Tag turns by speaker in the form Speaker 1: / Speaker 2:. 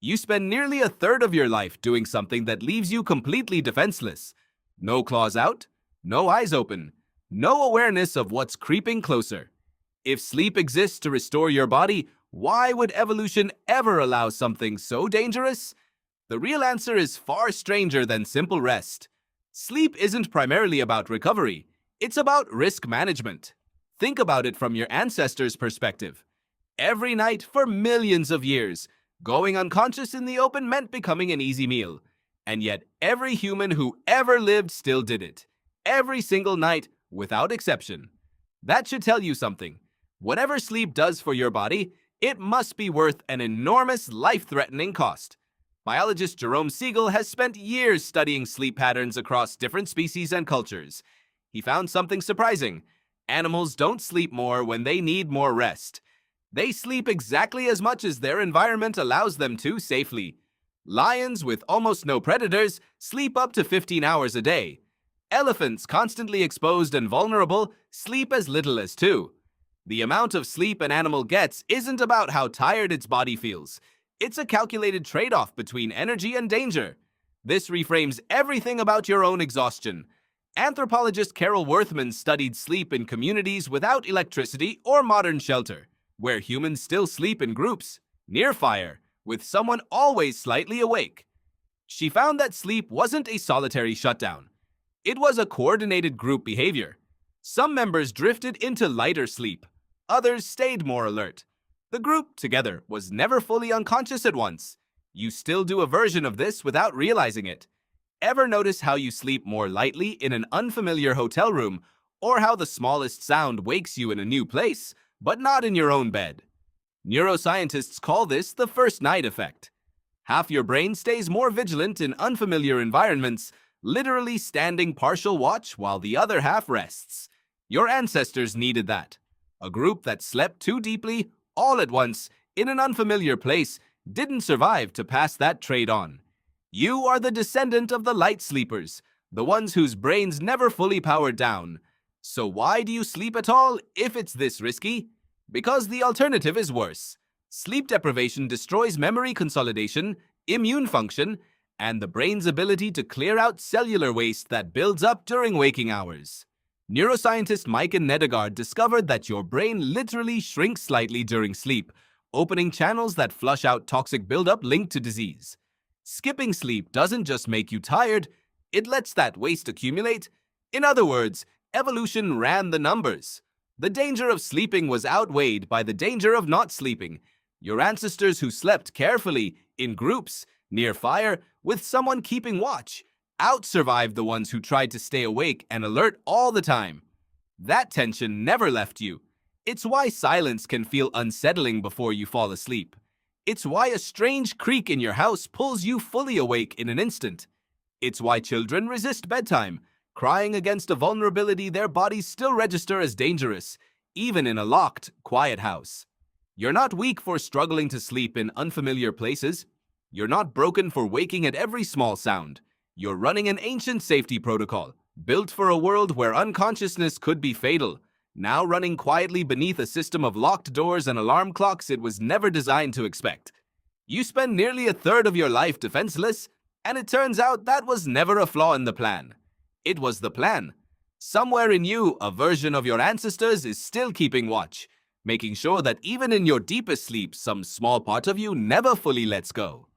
Speaker 1: You spend nearly a third of your life doing something that leaves you completely defenseless. No claws out, no eyes open, no awareness of what's creeping closer. If sleep exists to restore your body, why would evolution ever allow something so dangerous? The real answer is far stranger than simple rest. Sleep isn't primarily about recovery, it's about risk management. Think about it from your ancestors' perspective. Every night for millions of years, going unconscious in the open meant becoming an easy meal. And yet every human who ever lived still did it. Every single night, without exception. That should tell you something. Whatever sleep does for your body, it must be worth an enormous life-threatening cost. Biologist Jerome Siegel has spent years studying sleep patterns across different species and cultures. He found something surprising. Animals don't sleep more when they need more rest. They sleep exactly as much as their environment allows them to safely. Lions, with almost no predators, sleep up to 15 hours a day. Elephants, constantly exposed and vulnerable, sleep as little as 2. The amount of sleep an animal gets isn't about how tired its body feels. It's a calculated trade-off between energy and danger. This reframes everything about your own exhaustion. Anthropologist Carol Worthman studied sleep in communities without electricity or modern shelter, where humans still sleep in groups, near fire, with someone always slightly awake. She found that sleep wasn't a solitary shutdown. It was a coordinated group behavior. Some members drifted into lighter sleep. Others stayed more alert. The group, together, was never fully unconscious at once. You still do a version of this without realizing it. Ever notice how you sleep more lightly in an unfamiliar hotel room, or how the smallest sound wakes you in a new place, but not in your own bed? Neuroscientists call this the first night effect. Half your brain stays more vigilant in unfamiliar environments, literally standing partial watch while the other half rests. Your ancestors needed that. A group that slept too deeply, all at once, in an unfamiliar place, didn't survive to pass that trait on. You are the descendant of the light sleepers, the ones whose brains never fully powered down. So why do you sleep at all if it's this risky? Because the alternative is worse. Sleep deprivation destroys memory consolidation, immune function, and the brain's ability to clear out cellular waste that builds up during waking hours. Neuroscientist Mike Nedegard discovered that your brain literally shrinks slightly during sleep, opening channels that flush out toxic buildup linked to disease. Skipping sleep doesn't just make you tired, it lets that waste accumulate. In other words, evolution ran the numbers. The danger of sleeping was outweighed by the danger of not sleeping. Your ancestors who slept carefully, in groups, near fire, with someone keeping watch, out-survived the ones who tried to stay awake and alert all the time. That tension never left you. It's why silence can feel unsettling before you fall asleep. It's why a strange creak in your house pulls you fully awake in an instant. It's why children resist bedtime, crying against a vulnerability their bodies still register as dangerous, even in a locked, quiet house. You're not weak for struggling to sleep in unfamiliar places. You're not broken for waking at every small sound. You're running an ancient safety protocol, built for a world where unconsciousness could be fatal, now running quietly beneath a system of locked doors and alarm clocks it was never designed to expect. You spend nearly a third of your life defenseless, and it turns out that was never a flaw in the plan. It was the plan. Somewhere in you, a version of your ancestors is still keeping watch, making sure that even in your deepest sleep, some small part of you never fully lets go.